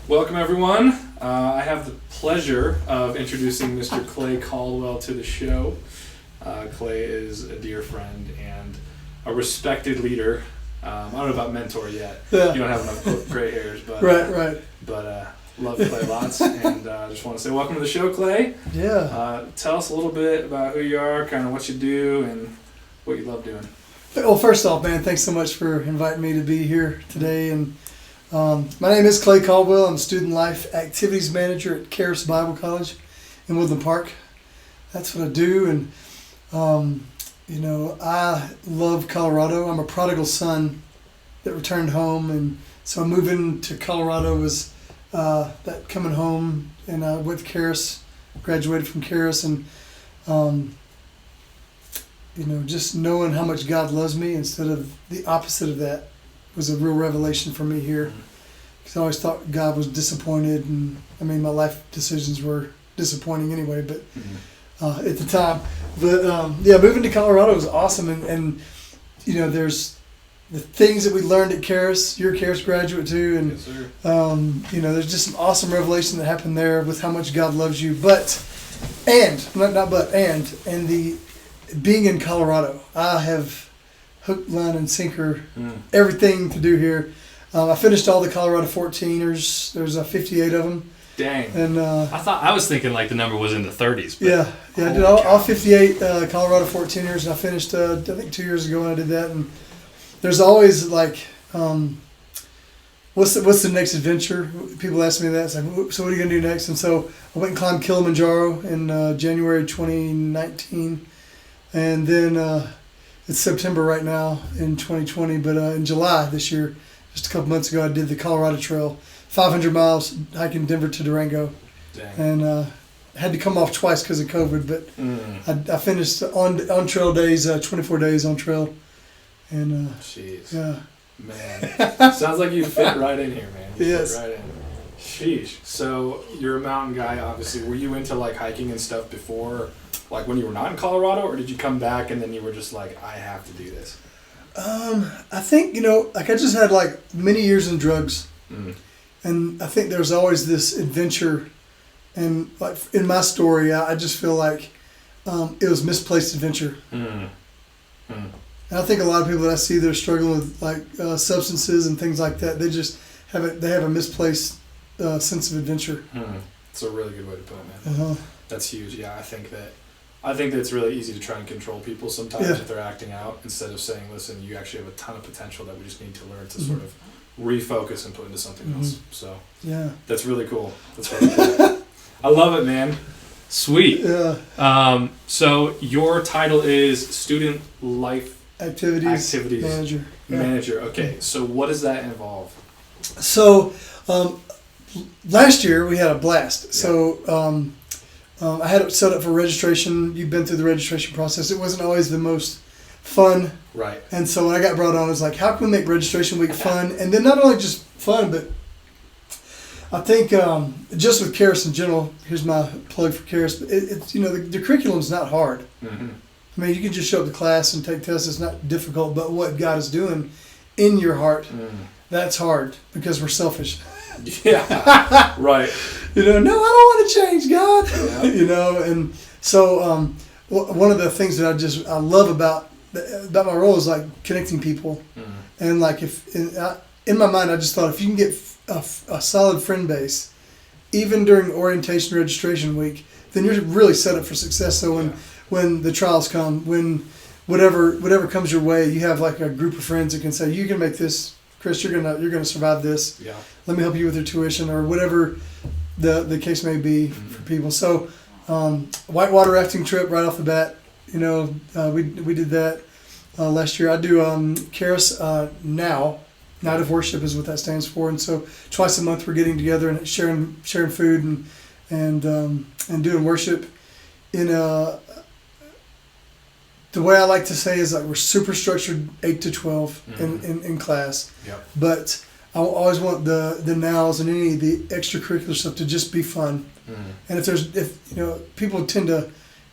Welcome, everyone. I have the pleasure of introducing Mr. Clay Caldwell to the show. Clay is a dear friend and a respected leader. I don't know about mentor yet. Yeah. You don't have enough gray hairs, but Right. But love Clay lots, and just want to say welcome to the show, Clay. Yeah. Tell us a little bit about who you are, kind of what you do, and what you love doing. Well, first off, man, thanks so much for inviting me to be here today. And my name is Clay Caldwell. I'm Student Life Activities Manager at Charis Bible College in Woodland Park. That's what I do. And I love Colorado. I'm a prodigal son that returned home, and so moving to Colorado was that coming home. And I went to Charis, graduated from Charis, and just knowing how much God loves me instead of the opposite of that was a real revelation for me here. Because I always thought God was disappointed, and my life decisions were disappointing anyway, but at the time. But moving to Colorado was awesome, and there's the things that we learned at Charis. You're a Charis graduate too, and Yes, sir. there's just some awesome revelation that happened there with how much God loves you. And the being in Colorado, I have hook, line, and sinker everything to do here. I finished all the Colorado 14ers. There's 58 of them. Dang. And I was thinking like the number was in the 30s. But yeah, I did all 58 Colorado 14ers, and I finished I think 2 years ago when I did that. And there's always like, what's the next adventure? People ask me that. It's like, so what are you gonna do next? And so I went and climbed Kilimanjaro in January 2019, and then it's September right now in 2020. But in July this year, just a couple months ago, I did the Colorado Trail, 500 miles hiking Denver to Durango. Dang. And had to come off twice because of COVID, but I finished on trail days, 24 days on trail. And Jeez. yeah. Man. Sounds like you fit right in here, man. You Yes. fit right in. Sheesh. So you're a mountain guy, obviously. Were you into like hiking and stuff before, like when you were not in Colorado, or did you come back and then you were just like, I have to do this? I think, I just had like many years in drugs. And I think there's always this adventure. And like in my story, I just feel like it was misplaced adventure. And I think a lot of people that I see that are struggling with like substances and things like that, they just have a misplaced sense of adventure. It's a really good way to put it, man. That's huge. Yeah, I think that it's really easy to try and control people sometimes if they're acting out, instead of saying, listen, you actually have a ton of potential that we just need to learn to sort of refocus and put into something else. So yeah, that's really cool. That's really cool. I love it, man. Sweet. Yeah. So your title is Student Life Activities Manager. Manager. Okay, so what does that involve? So last year we had a blast. Yeah. So I had it set up for registration. You've been through the registration process. It wasn't always the most fun. Right. And so when I got brought on, I was like, how can we make registration week fun? And then not only just fun, but I think just with Charis in general, here's my plug for Charis, but it's the curriculum's not hard. You can just show up to class and take tests. It's not difficult, but what God is doing in your heart, that's hard because we're selfish. Yeah, right. No, I don't want to change, God. Yeah. And so one of the things that I love about my role is like connecting people. And like in my mind, I just thought if you can get a solid friend base, even during orientation registration week, then you're really set up for success. So when the trials come, when whatever comes your way, you have like a group of friends that can say, you can make this, Chris, you're gonna survive this. Yeah. Let me help you with your tuition or whatever the case may be for people. So whitewater rafting trip right off the bat, we did that last year. I do Charis Now. Night of Worship is what that stands for, and so twice a month we're getting together and sharing food and doing worship. The way I like to say is like we're super structured 8 to 12 in class, but I always want the nows and any of the extracurricular stuff to just be fun. And if people tend to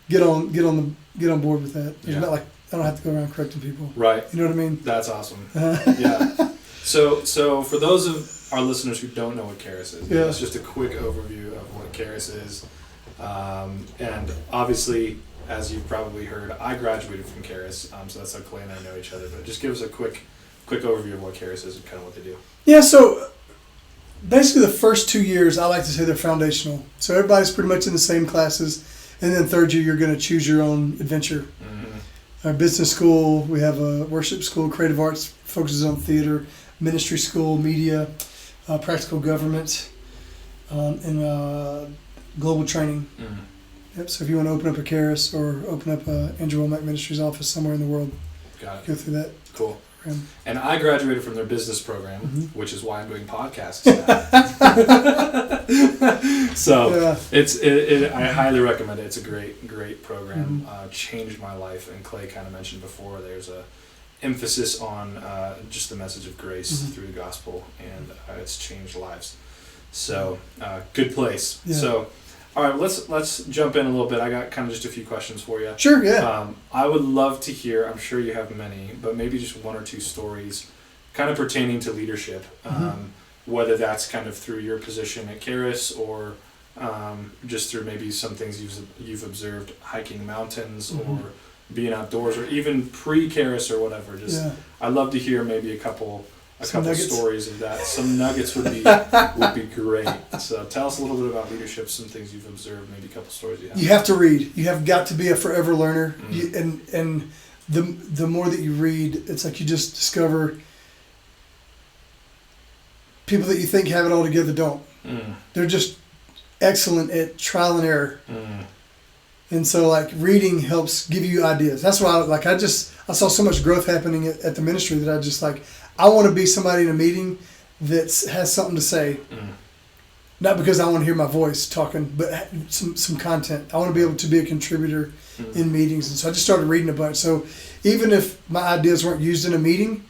get on board with that, it's not like I don't have to go around correcting people. Right. You know what I mean? That's awesome. Yeah. So for those our listeners who don't know what Charis is. Yeah. It's just a quick overview of what Charis is. And obviously, as you've probably heard, I graduated from Charis, so that's how Clay and I know each other. But just give us a quick overview of what Charis is and kind of what they do. Yeah, so basically the first 2 years, I like to say they're foundational. So everybody's pretty much in the same classes. And then third year, you're going to choose your own adventure. Our business school, we have a worship school, creative arts, focuses on theater, ministry school, media, practical government, and global training. Yep. So if you want to open up a Charis or open up a Andrew Womack Ministries office somewhere in the world, Got it. go through that. Cool. program. And I graduated from their business program, which is why I'm doing podcasts now. So Yeah. I highly recommend it. It's a great program. Changed my life. And Clay kind of mentioned before, there's a emphasis on just the message of grace through the gospel, and it's changed lives. So good place. Yeah. So all right, let's jump in a little bit. I got kind of just a few questions for you. Sure, yeah. I would love to hear, I'm sure you have many, but maybe just one or two stories kind of pertaining to leadership, whether that's kind of through your position at Charis or just through maybe some things you've observed hiking mountains or being outdoors, or even pre-Charis or whatever. I'd love to hear maybe a couple stories of that. Some nuggets would be great. So tell us a little bit about leadership, some things you've observed, maybe a couple stories you have. You have to read. You have got to be a forever learner. And the more that you read, it's like you just discover people that you think have it all together don't. They're just excellent at trial and error. And so like reading helps give you ideas. That's why I saw so much growth happening at the ministry that I just I want to be somebody in a meeting that has something to say. Not because I want to hear my voice talking, but some content. I want to be able to be a contributor in meetings. And so I just started reading a bunch. So even if my ideas weren't used in a meeting,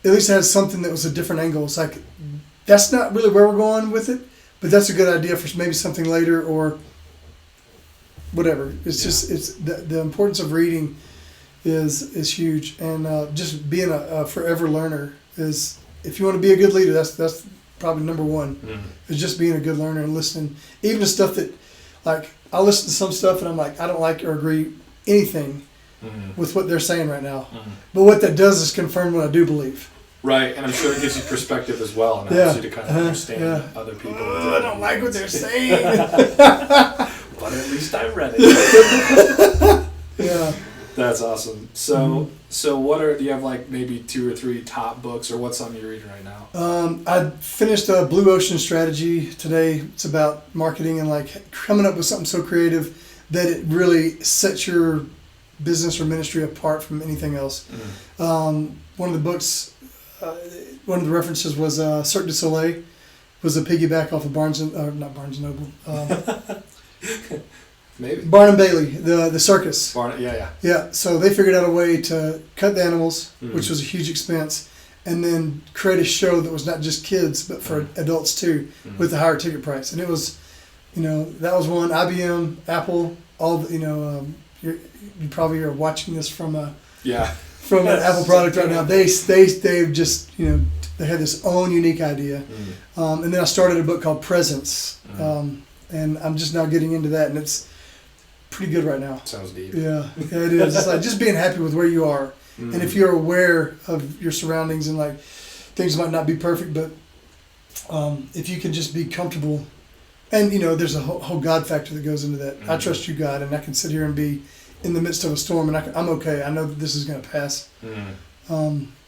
at least it has something that was a different angle. It's like, that's not really where we're going with it, but that's a good idea for maybe something later or whatever. It's just the importance of reading is huge, and just being a forever learner is, if you want to be a good leader, that's probably number one. Is just being a good learner and listening, even to stuff that, like, I listen to some stuff and I'm like, I don't like or agree anything with what they're saying right now, but what that does is confirm what I do believe. Right, and I'm sure it gives you perspective as well, and helps you to kind of understand other people. I don't like what they're saying. But at least I read it. Yeah. That's awesome. So do you have like maybe 2 or 3 top books, or what's something you're reading right now? I finished a Blue Ocean Strategy today. It's about marketing and like coming up with something so creative that it really sets your business or ministry apart from anything else. One of the books, one of the references was Cirque du Soleil, was a piggyback off of not Barnes & Noble. Maybe Barnum and Bailey, the circus. Yeah. So they figured out a way to cut the animals, which was a huge expense, and then create a show that was not just kids but for adults too, with a higher ticket price. And it was, that was one. IBM, Apple, all the, you probably are watching this from an Apple product right now. They've just they had this own unique idea, and then I started a book called Presence, and I'm just now getting into that, and it's pretty good right now. Sounds deep. Yeah, it is. It's like just being happy with where you are, and if you're aware of your surroundings, and like things might not be perfect, but if you can just be comfortable, and there's a whole God factor that goes into that. I trust you, God, and I can sit here and be in the midst of a storm, and I'm okay. I know that this is going to pass.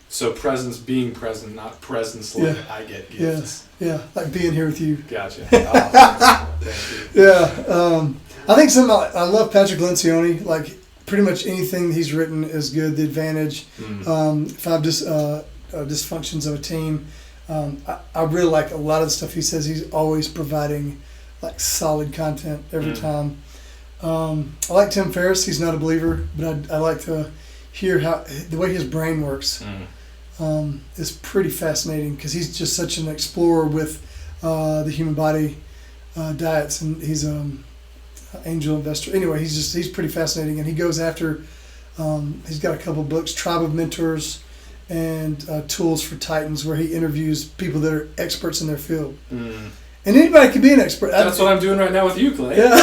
So presence, being present, not presence like I get gifts. Yeah, like being here with you. Gotcha. Thank you. Yeah. I think I love Patrick Lencioni. Like pretty much anything he's written is good. The Advantage, 5 dysfunctions of a team. I really like a lot of the stuff he says. He's always providing like solid content every time. I like Tim Ferriss. He's not a believer, but I like to hear how the way his brain works. Is pretty fascinating because he's just such an explorer with the human body diets, and he's angel investor. Anyway, he's pretty fascinating, and he goes after. He's got a couple books, Tribe of Mentors, and Tools for Titans, where he interviews people that are experts in their field. Mm. And anybody can be an expert. That's what I'm doing right now with you, Clay. Yeah.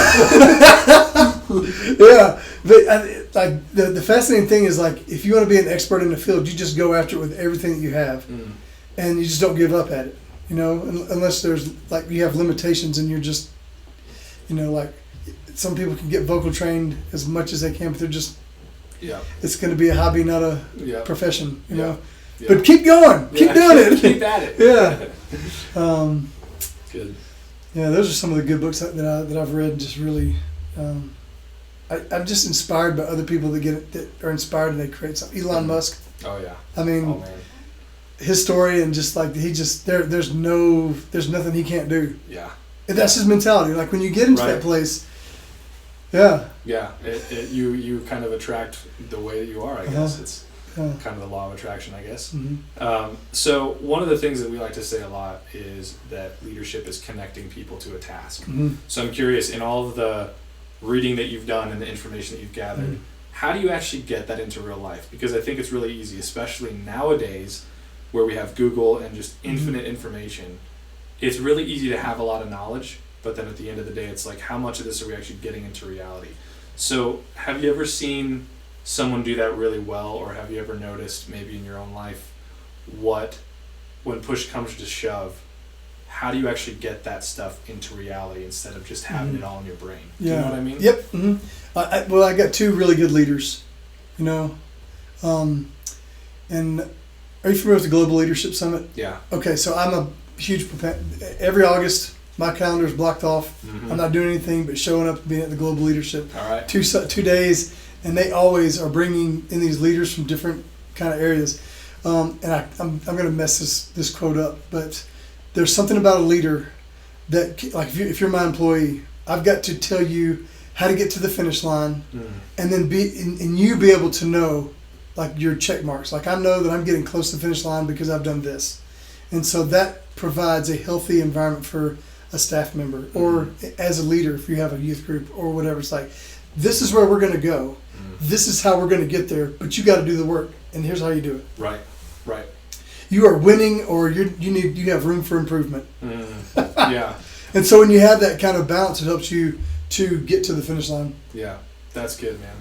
Yeah. But the fascinating thing is, like, if you want to be an expert in the field, you just go after it with everything that you have. Mm. And you just don't give up at it, you know, unless there's, like, you have limitations and you're just, you know, like, some people can get vocal trained as much as they can, but they're just, Yeah. it's going to be a hobby, not a Yeah. profession, you know. Yeah. But keep going. Keep doing it. Keep at it. Yeah. Good. Yeah, those are some of the good books that I've read. Just really, I'm just inspired by other people that are inspired and they create something. Elon Musk. Oh yeah. I mean, Oh man. his story, and just like there's nothing he can't do. Yeah. And that's his mentality. Like when you get into Right. that place, yeah. Yeah. You kind of attract the way that you are. I guess it's Yeah. kind of the law of attraction. I guess. Mm-hmm. So one of the things that we like to say a lot is that leadership is connecting people to a task. Mm-hmm. So I'm curious, in all of the reading that you've done and the information that you've gathered, Mhm. how do you actually get that into real life? Because I think it's really easy, especially nowadays where we have Google and just infinite information. It's really easy to have a lot of knowledge, but then at the end of the day, it's like, how much of this are we actually getting into reality? So have you ever seen someone do that really well, or have you ever noticed maybe in your own life when push comes to shove, how do you actually get that stuff into reality instead of just having it all in your brain? Do you know what I mean? Yep. Mm-hmm. Well, I got two really good leaders, you know, and are you familiar with the Global Leadership Summit? Yeah. Okay, so I'm a huge proponent. Every August, my calendar is blocked off. Mm-hmm. I'm not doing anything but showing up and being at the Global Leadership. All right. 2 days, and they always are bringing in these leaders from different kind of areas. And I'm going to mess this quote up, but there's something about a leader that, like, if you're my employee, I've got to tell you how to get to the finish line, and then you be able to know, like, your check marks. Like, I know that I'm getting close to the finish line because I've done this. And so that provides a healthy environment for a staff member, or as a leader, if you have a youth group or whatever. It's like, this is where we're going to go. This is how we're going to get there, but you got to do the work, and here's how you do it. Right. You are winning, or you have room for improvement. Yeah. And so when you have that kind of balance, it helps you to get to the finish line. Yeah, that's good, man.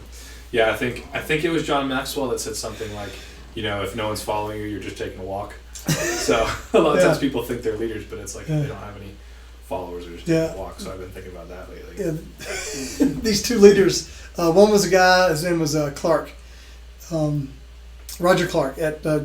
Yeah, I think it was John Maxwell that said something like, you know, if no one's following you, you're just taking a walk. So a lot of times people think they're leaders, but it's like they don't have any followers, they're just taking a walk. So I've been thinking about that lately. Yeah. These two leaders, one was a guy, his name was Clark, Roger Clark.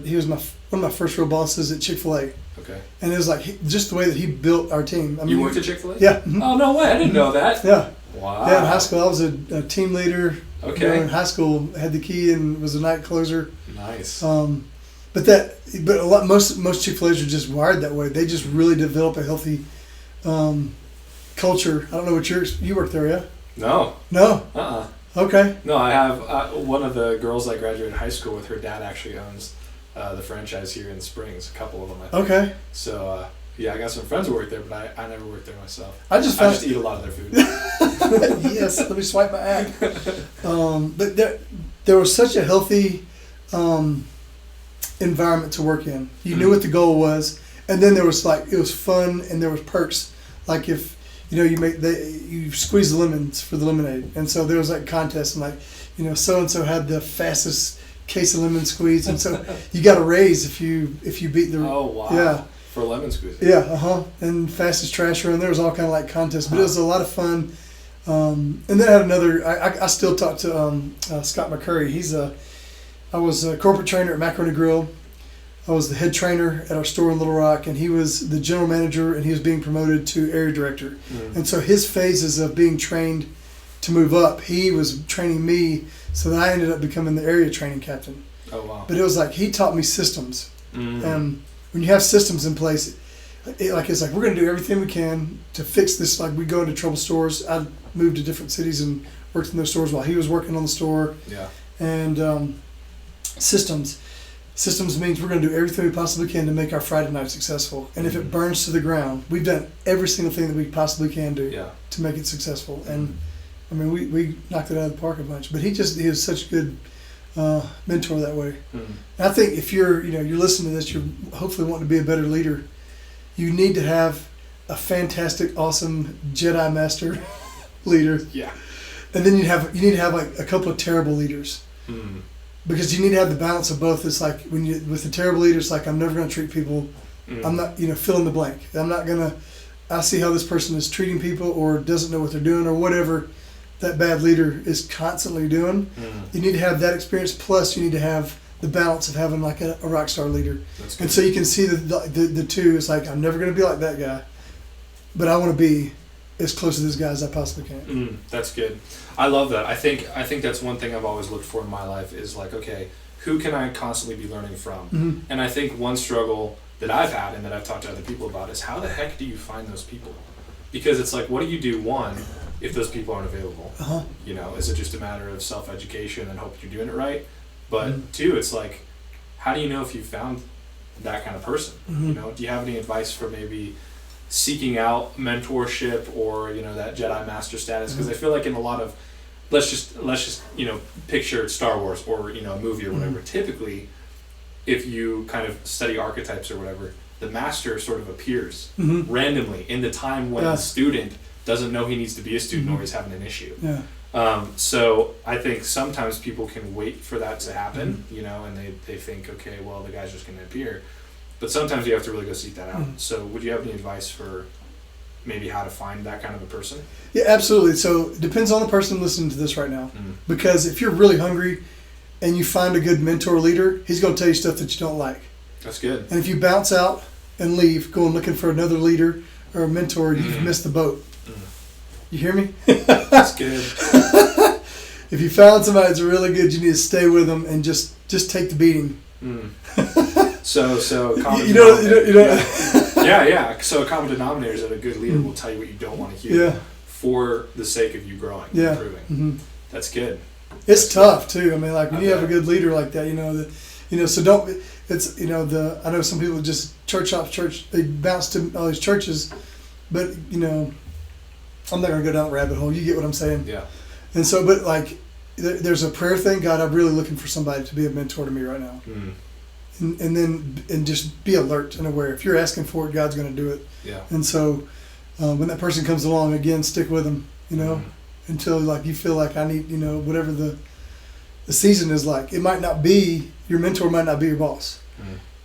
He was one of my first real bosses at Chick-fil-A. Okay. And it was like just the way that he built our team. I mean, you worked at Chick-fil-A? Yeah. Oh, no way. I didn't know that. Yeah. Wow. Yeah, in high school, I was a team leader. Okay. You know, in high school, had the key and was a night closer. Nice. But most Chick-fil-A's are just wired that way. They just really develop a healthy culture. I don't know what you worked there, yeah? No. No. Okay. No, I have one of the girls I graduated high school with. Her dad actually owns the franchise here in Springs. A couple of them, I think. Okay. So yeah, I got some friends who work there, but I never worked there myself. I just eat a lot of their food. Yes, let me swipe my ag. But there was such a healthy environment to work in. You knew what the goal was, and then there was it was fun, and there was perks. Like if you squeeze the lemons for the lemonade, and so there was contests, and so and so had the fastest case of lemon squeeze, and so you got a raise if you beat the. Oh wow! Yeah. For lemon squeezing. Yeah, and fastest trash run. There was all kind of contests, but it was a lot of fun. And then I had another. I still talk to Scott McCurry. I was a corporate trainer at Macaroni Grill. I was the head trainer at our store in Little Rock, and he was the general manager, and he was being promoted to area director. And so his phases of being trained to move up, he was training me, so that I ended up becoming the area training captain. Oh wow! But it was he taught me systems. When you have systems in place, it's we're going to do everything we can to fix this. We go into trouble stores. I moved to different cities and worked in those stores while he was working on the store. Yeah. And systems means we're going to do everything we possibly can to make our Friday night successful. And if it burns to the ground, we've done every single thing that we possibly can do to make it successful. And I mean, we knocked it out of the park a bunch. But he was such good mentor that way. Mm. And I think if you're listening to this, you're hopefully wanting to be a better leader. You need to have a fantastic, awesome Jedi Master leader. Yeah. And then you need to have like a couple of terrible leaders. Mm. Because you need to have the balance of both. It's like with the terrible leader, it's like, I'm never going to treat people. I'm not, fill in the blank. I see how this person is treating people or doesn't know what they're doing or whatever that bad leader is constantly doing. Mm. You need to have that experience, plus you need to have the balance of having like a rock star leader. That's good. And so you can see the two. It's like, I'm never going to be like that guy, but I want to be as close to this guy as I possibly can. That's good. I love that. I think that's one thing I've always looked for in my life is like, okay, who can I constantly be learning from? Mm-hmm. And I think one struggle that I've had and that I've talked to other people about is how the heck do you find those people? Because it's like, what do you do, one, if those people aren't available? Uh-huh. Is it just a matter of self-education and hope you're doing it right? But two, it's like, how do you know if you found that kind of person? Mm-hmm. Do you have any advice for maybe seeking out mentorship or that Jedi Master status? Because I feel like in a lot of let's just picture Star Wars or a movie or whatever. Typically, if you kind of study archetypes or whatever, the master sort of appears randomly in the time when the student doesn't know he needs to be a student or he's having an issue. Yeah. So I think sometimes people can wait for that to happen, and they think, okay, well, the guy's just going to appear. But sometimes you have to really go seek that out. So would you have any advice for maybe how to find that kind of a person? Yeah, absolutely. So it depends on the person listening to this right now. Because if you're really hungry and you find a good mentor leader, he's going to tell you stuff that you don't like. That's good. And if you bounce out and leave, going looking for another leader or a mentor, you've missed the boat. You hear me? That's good. If you found somebody that's really good, you need to stay with them and just take the beating. So common you know. Yeah. So a common denominator is that a good leader will tell you what you don't want to hear for the sake of you growing, and improving. That's good. It's tough too. I mean, like when you have a good leader like that, so don't. It's I know some people just church. They bounce to all these churches, but I'm not gonna go down the rabbit hole. You get what I'm saying? Yeah. And so, but like, there's a prayer thing. God, I'm really looking for somebody to be a mentor to me right now. And then just be alert and aware. If you're asking for it, God's going to do it. Yeah. And so when that person comes along, again, stick with them, until like you feel like I need, whatever the season is like. It might not be, your mentor might not be your boss.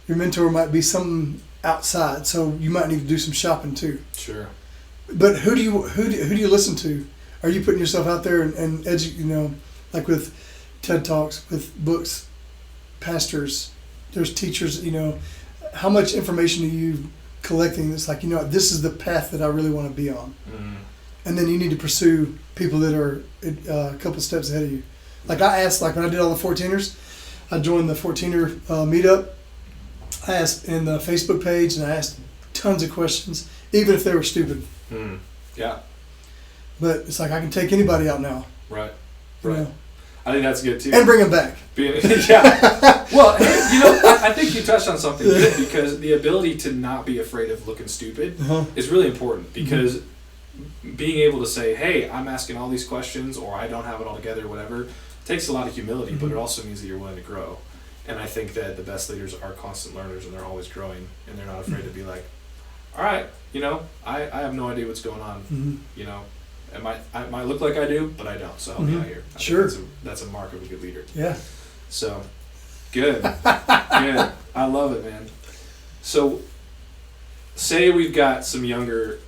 Your mentor might be something outside. So you might need to do some shopping too. Sure. But who do you listen to? Are you putting yourself out there and like with TED Talks, with books, pastors, there's teachers, how much information are you collecting that's like, this is the path that I really want to be on. And then you need to pursue people that are a couple steps ahead of you. Like I asked, like when I did all the 14ers, I joined the 14er meetup. I asked in the Facebook page and I asked tons of questions, even if they were stupid. Yeah. But it's like I can take anybody out now. Right. I think that's good too. And bring them back. Yeah. Well, I think you touched on something good because the ability to not be afraid of looking stupid is really important because being able to say, hey, I'm asking all these questions or I don't have it all together, whatever, takes a lot of humility, but it also means that you're willing to grow. And I think that the best leaders are constant learners and they're always growing and they're not afraid to be like, all right, I have no idea what's going on, I might look like I do, but I don't, so help me out here. Sure. That's a mark of a good leader. Yeah. So, good. Good. I love it, man. So, say we've got some younger,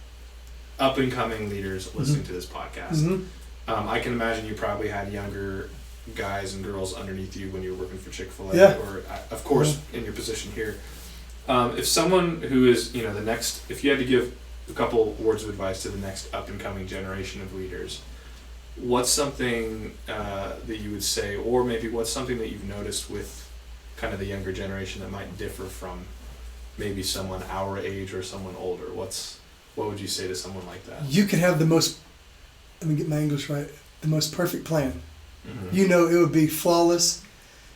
up-and-coming leaders listening to this podcast. I can imagine you probably had younger guys and girls underneath you when you were working for Chick-fil-A, or, of course, in your position here. If someone who is, if you had to give a couple words of advice to the next up-and-coming generation of leaders, what's something that you would say, or maybe what's something that you've noticed with kind of the younger generation that might differ from maybe someone our age or someone older? What would you say to someone like that? You can have the most, let me get my English right, the most perfect plan. It would be flawless.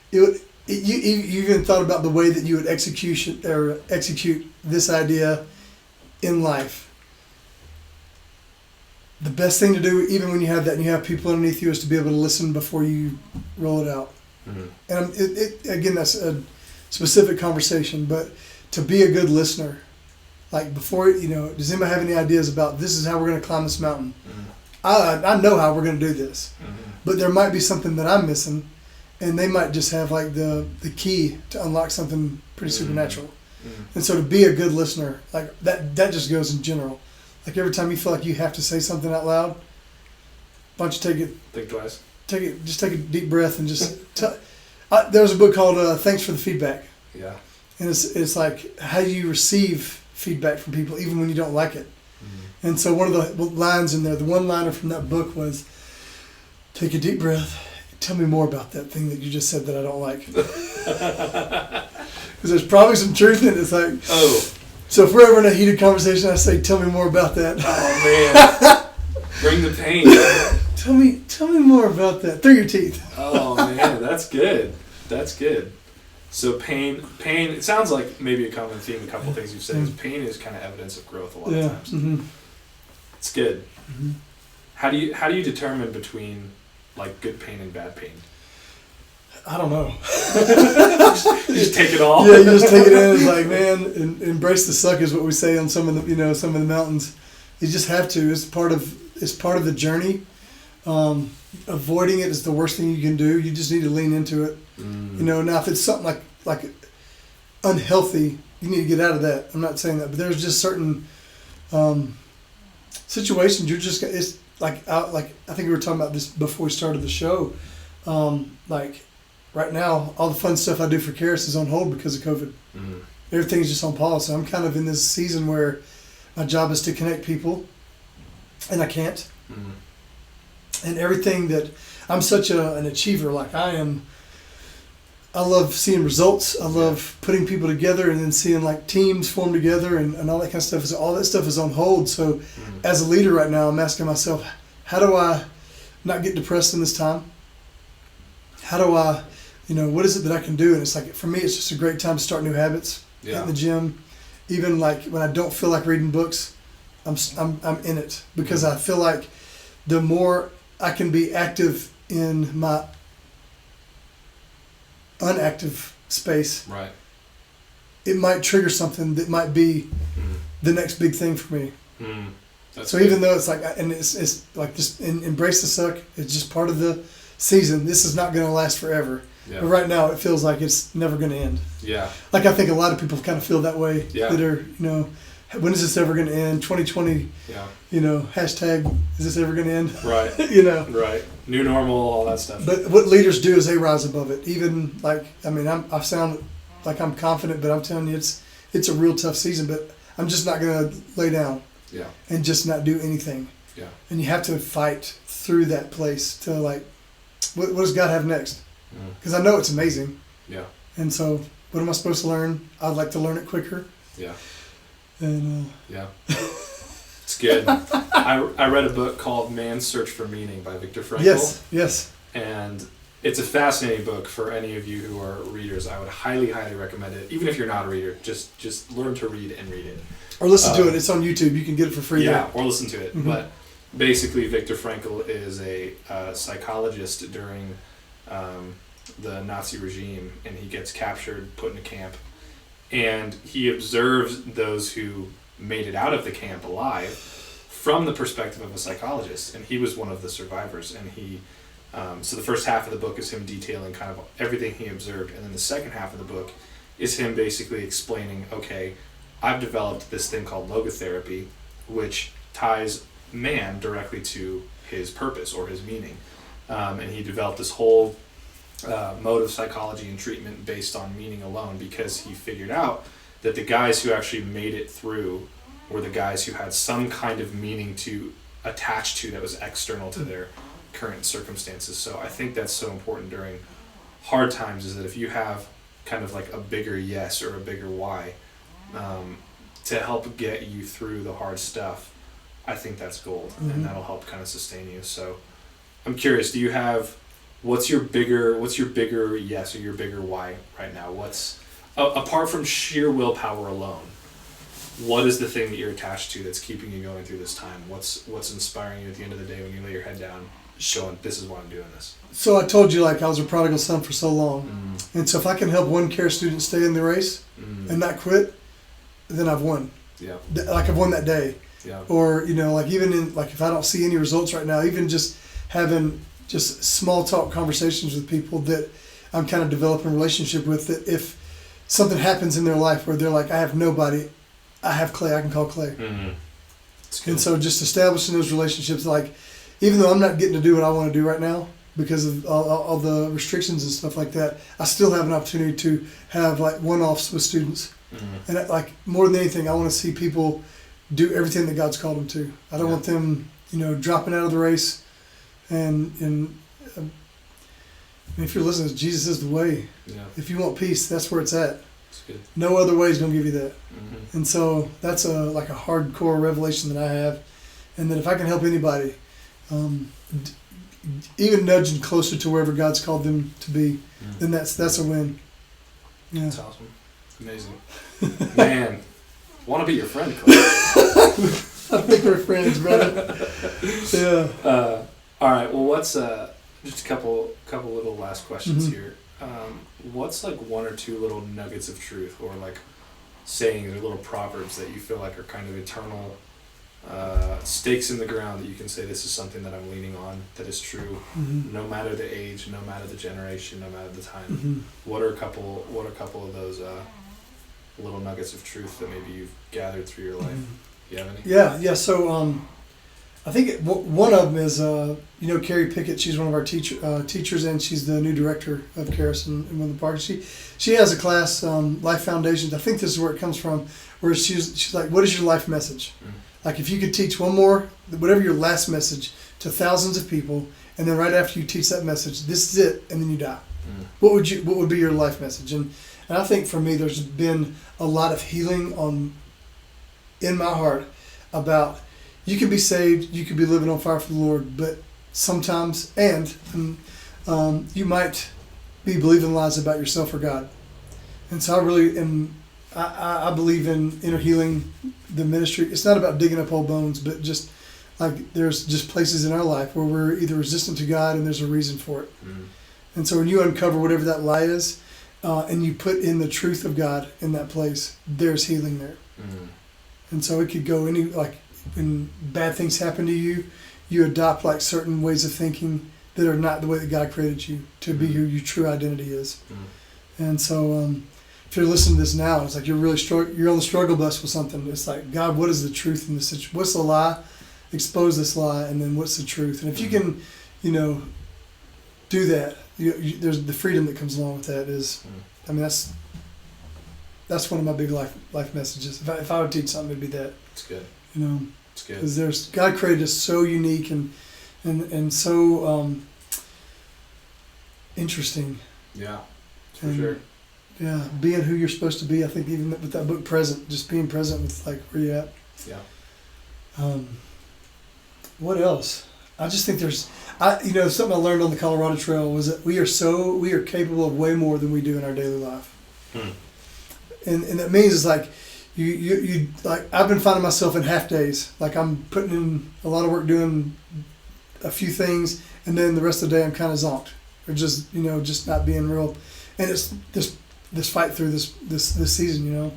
You even thought about the way that you would execute this idea in life. The best thing to do, even when you have that and you have people underneath you, is to be able to listen before you roll it out. And again, that's a specific conversation, but to be a good listener, like before, does anybody have any ideas about this is how we're going to climb this mountain? I know how we're going to do this, but there might be something that I'm missing, and they might just have like the key to unlock something pretty supernatural. And so to be a good listener, like that just goes in general. Like every time you feel like you have to say something out loud, why don't you think twice. Just take a deep breath and just there was a book called Thanks for the Feedback. Yeah. And it's like how you receive feedback from people even when you don't like it. And so one of the lines in there, the one-liner from that book was, take a deep breath, tell me more about that thing that you just said that I don't like. Because there's probably some truth in it. It's like, so if we're ever in a heated conversation, I say, tell me more about that. Oh, man. Bring the pain. Tell me more about that. Through your teeth. Oh, man, that's good. That's good. So pain, it sounds like maybe a common theme, a couple of things you've said, is pain is kind of evidence of growth a lot of times. Mm-hmm. It's good. How do you determine between like good pain and bad pain? I don't know. You just take it all. Yeah, you just take it in. It's like, man, embrace the suck is what we say on some of the mountains. You just have to. It's part of the journey. Avoiding it is the worst thing you can do. You just need to lean into it. Now if it's something like unhealthy, you need to get out of that. I'm not saying that, but there's just certain situations it's like I think we were talking about this before we started the show. Like right now, all the fun stuff I do for Charis is on hold because of COVID. Everything's just on pause. So I'm kind of in this season where my job is to connect people, and I can't. And everything that I'm such an achiever, like I am. I love seeing results. I love putting people together and then seeing like teams form together and all that kind of stuff. All that stuff is on hold. So as a leader right now, I'm asking myself, how do I not get depressed in this time? How do I, what is it that I can do? And it's like, for me, it's just a great time to start new habits. In the gym. Even like when I don't feel like reading books, I'm in it because I feel like the more I can be active in my unactive space, right, it might trigger something that might be the next big thing for me. So good. Even though it's like, and it's like just embrace the suck. It's just part of the season. This is not going to last forever. But right now it feels like it's never going to end. Yeah. Like I think a lot of people kind of feel that way. Yeah. That are, when is this ever going to end? 2020. Yeah. Hashtag, is this ever going to end? Right. Right. New normal, all that stuff. But what leaders do is they rise above it. Even like, I sound like I'm confident, but I'm telling you, it's a real tough season. But I'm just not going to lay down. Yeah. And just not do anything. Yeah. And you have to fight through that place to like, what does God have next? Because I know it's amazing. Yeah. And so, what am I supposed to learn? I'd like to learn it quicker. Yeah. And yeah. It's good. I read a book called Man's Search for Meaning by Viktor Frankl. Yes. And it's a fascinating book for any of you who are readers. I would highly, highly recommend it. Even if you're not a reader, just learn to read and read it. Or listen to it. It's on YouTube. You can get it for free. Yeah, or listen to it. Mm-hmm. But basically, Viktor Frankl is a psychologist during the Nazi regime, and he gets captured, put in a camp, and he observes those who made it out of the camp alive from the perspective of a psychologist, and he was one of the survivors. And he so the first half of the book is him detailing kind of everything he observed, and then the second half of the book is him basically explaining, okay, I've developed this thing called logotherapy, which ties man directly to his purpose or his meaning. And he developed this whole mode of psychology and treatment based on meaning alone, because he figured out that the guys who actually made it through were the guys who had some kind of meaning to attach to that was external to their current circumstances. So I think that's so important during hard times, is that if you have kind of like a bigger yes or a bigger why to help get you through the hard stuff, I think that's gold. And that'll help kind of sustain you. So I'm curious, do you have, what's your bigger yes or your bigger why right now? What's apart from sheer willpower alone, what is the thing that you're attached to that's keeping you going through this time? What's inspiring you at the end of the day when you lay your head down showing this is why I'm doing this. So I told you, like, I was a prodigal son for so long. And so if I can help one Charis student stay in the race and not quit, then I've won. Yeah. Like, I've won that day. Yeah. Or, you know, like, even in, like, if I don't see any results right now, even just having just small talk conversations with people that I'm kind of developing a relationship with, that if something happens in their life where they're like, I have nobody, I have Clay, I can call Clay. And so just establishing those relationships, like, even though I'm not getting to do what I want to do right now because of all the restrictions and stuff like that, I still have an opportunity to have, like, one-offs with students. And, like, more than anything, I want to see people do everything that God's called them to. I don't want them, you know, dropping out of the race. And if you're listening, Jesus is the way. Yeah. If you want peace, that's where it's at. That's good. No other way is going to give you that. And so that's like a hardcore revelation that I have. And that if I can help anybody, even nudging closer to wherever God's called them to be, then that's a win. Yeah. That's awesome. Amazing. Man, want to be your friend, Clay. I think we're friends, brother. Yeah. All right. Well, what's just a couple little last questions here. What's like one or two little nuggets of truth, or like sayings or little proverbs that you feel like are kind of eternal stakes in the ground that you can say, this is something that I'm leaning on, that is true, no matter the age, no matter the generation, no matter the time. What are a couple of those little nuggets of truth that maybe you've gathered through your life? You have any? Yeah. So I think one of them is, you know, Carrie Pickett. She's one of our teachers, and she's the new director of Charis in Woodland Park. She has a class, Life Foundations. I think this is where it comes from, where she's like, what is your life message? Like, if you could teach one more, whatever your last message, to thousands of people, and then right after you teach that message, this is it, and then you die. What would be your life message? And I think for me, there's been a lot of healing in my heart about, you could be saved, you could be living on fire for the Lord, but sometimes, you might be believing lies about yourself or God. And so I really am, I believe in inner healing, the ministry. It's not about digging up old bones, but just like, there's just places in our life where we're either resistant to God and there's a reason for it. And so when you uncover whatever that lie is, and you put in the truth of God in that place, there's healing there. And so it could go like, when bad things happen to you, you adopt like certain ways of thinking that are not the way that God created you to be, who your true identity is. And so if you're listening to this now, it's like you're really you're on the struggle bus with something. It's like, God, what is the truth in this situation? What's the lie? Expose this lie, and then what's the truth? And if you can, you know, do that, there's the freedom that comes along with that. Is, I mean, that's one of my big life messages. If I would teach something, it'd be that. It's good. You know, it's good. Because God created us so unique and so interesting. Yeah, for sure. Yeah, being who you're supposed to be. I think even with that book, Present, just being present with like where you're at. Yeah. What else? I just think something I learned on the Colorado Trail was that we are capable of way more than we do in our daily life. And that means it's like, you like, I've been finding myself in half days. Like, I'm putting in a lot of work doing a few things, and then the rest of the day I'm kind of zonked, or just, you know, just not being real. And it's this fight through this season, you know.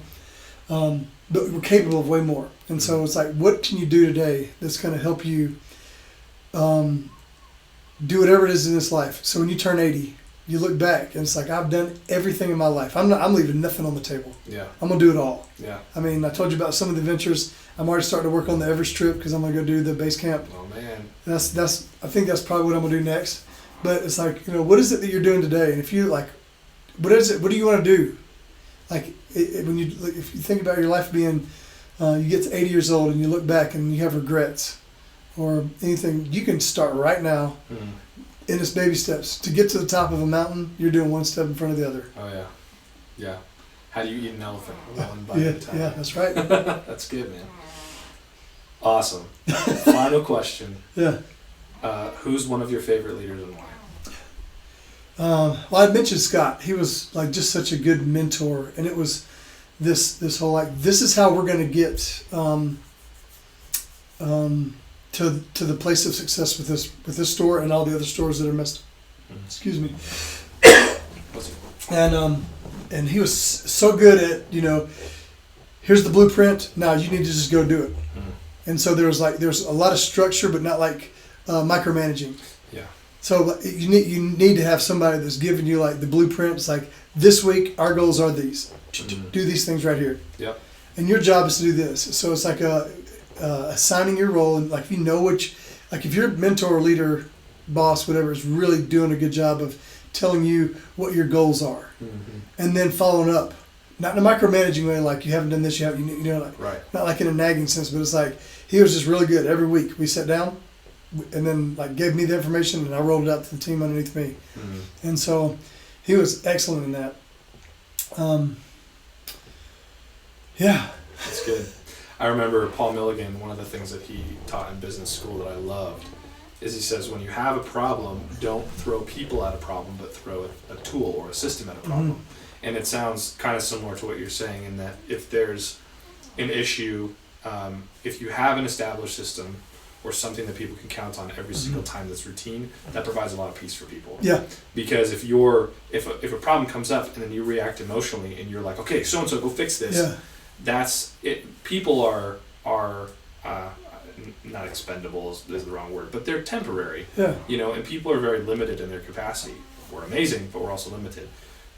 But we're capable of way more. And so it's like, what can you do today that's going to help you do whatever it is in this life? So when you turn 80, you look back and it's like, I've done everything in my life. I'm leaving nothing on the table. Yeah. I'm gonna do it all. Yeah. I mean, I told you about some of the ventures. I'm already starting to work on the Everest trip because I'm gonna go do the base camp. Oh man. I think that's probably what I'm gonna do next. But it's like, you know, what is it that you're doing today? And if you like, what is it? What do you want to do? Like, if you think about your life being, you get to 80 years old and you look back and you have regrets or anything, you can start right now. In its baby steps. To get to the top of a mountain, you're doing one step in front of the other. Oh yeah, yeah. How do you eat an elephant? One bite at a time. Yeah, that's right. That's good, man. Awesome. Final question. Yeah. Who's one of your favorite leaders and why? Well, I mentioned Scott. He was like just such a good mentor, and it was this whole like, this is how we're going to get to the place of success with this store and all the other stores that are messed. Excuse me. And he was so good at, here's the blueprint. Now you need to just go do it. And so there's a lot of structure, but not like micromanaging. Yeah. So you need to have somebody that's giving you like the blueprints. Like this week, our goals are these. Do these things right here. Yep. And your job is to do this. So it's like assigning your role, and like if if your mentor, leader, boss, whatever, is really doing a good job of telling you what your goals are, and then following up, not in a micromanaging way, like you haven't done this, right. Not like in a nagging sense, but it's like he was just really good. Every week we sat down, and then like gave me the information, and I rolled it out to the team underneath me, and so he was excellent in that. Yeah, that's good. I remember Paul Milligan. One of the things that he taught in business school that I loved is he says, when you have a problem, don't throw people at a problem, but throw a tool or a system at a problem. And it sounds kind of similar to what you're saying in that if there's an issue, if you have an established system or something that people can count on every single time that's routine, that provides a lot of peace for people. Yeah. Because if a problem comes up and then you react emotionally and you're like, okay, so-and-so, go fix this. Yeah. That's it. People are not expendable is the wrong word, but they're temporary. Yeah. And people are very limited in their capacity. We're amazing, but we're also limited.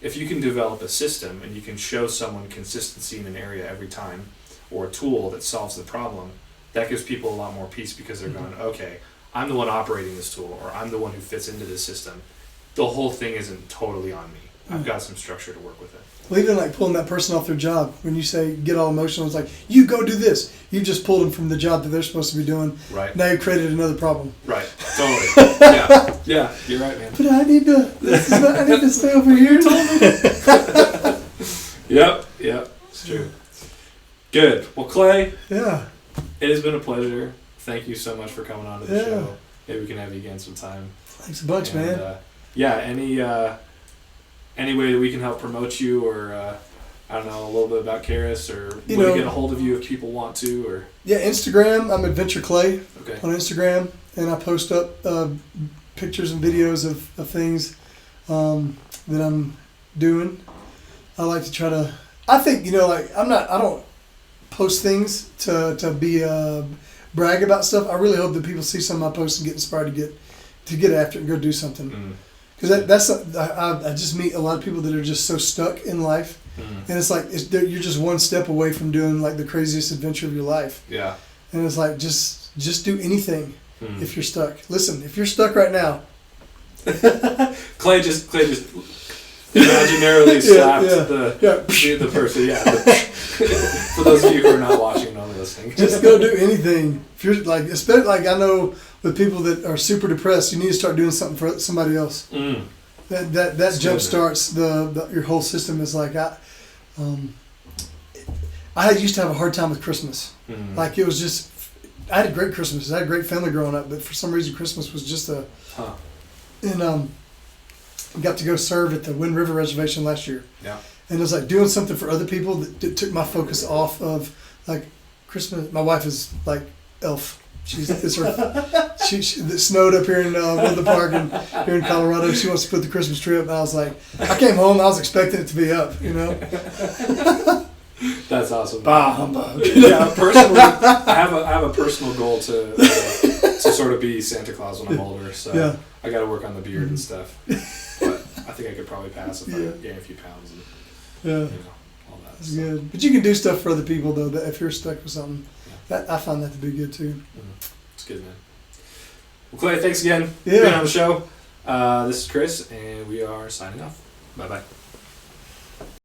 If you can develop a system and you can show someone consistency in an area every time, or a tool that solves the problem, that gives people a lot more peace because they're going, okay, I'm the one operating this tool, or I'm the one who fits into this system. The whole thing isn't totally on me. I've got some structure to work with it. Well, even like pulling that person off their job, when you say get all emotional, it's like, you go do this. You just pulled them from the job that they're supposed to be doing. Right. Now you created another problem. Right. Totally. Yeah. You're right, man. But I need to stay over here. Yep. It's true. Good. Well, Clay. Yeah. It has been a pleasure. Thank you so much for coming on to the show. Maybe we can have you again sometime. Thanks a bunch, man. Any way that we can help promote you, or I don't know, a little bit about Charis, or way to get a hold of you if people want to, or Instagram. I'm Adventure Clay on Instagram, and I post up pictures and videos of things that I'm doing. I like to try to. I think I don't post things to be brag about stuff. I really hope that people see some of my posts and get inspired to get after it and go do something. Because I just meet a lot of people that are just so stuck in life, and it's like you're just one step away from doing like the craziest adventure of your life. Yeah. And it's like just do anything if you're stuck. Listen, if you're stuck right now, Clay just imaginarily slapped the person. Yeah. For those of you who are not watching and only listening, just go do anything. If you're like, especially like I know with people that are super depressed, you need to start doing something for somebody else. That jump starts your whole system. Is like I used to have a hard time with Christmas. Like it was just, I had a great Christmas. I had a great family growing up, but for some reason Christmas was just and got to go serve at the Wind River Reservation last year. Yeah. And it was like doing something for other people that took my focus off of like Christmas. My wife is like elf. It's her. She it snowed up here in Woodland Park and here in Colorado. She wants to put the Christmas tree up, and I was like, I came home, I was expecting it to be up, That's awesome. Bah humbug. Yeah, personally, I have a personal goal to sort of be Santa Claus when I'm older. So I got to work on the beard and stuff. But I think I could probably pass if I gain a few pounds and all that. That's good. But you can do stuff for other people though. That if you're stuck with something. I find that to be good too. It's good, man. Well, Clay, thanks again for being on the show. This is Chris, and we are signing off. Bye-bye.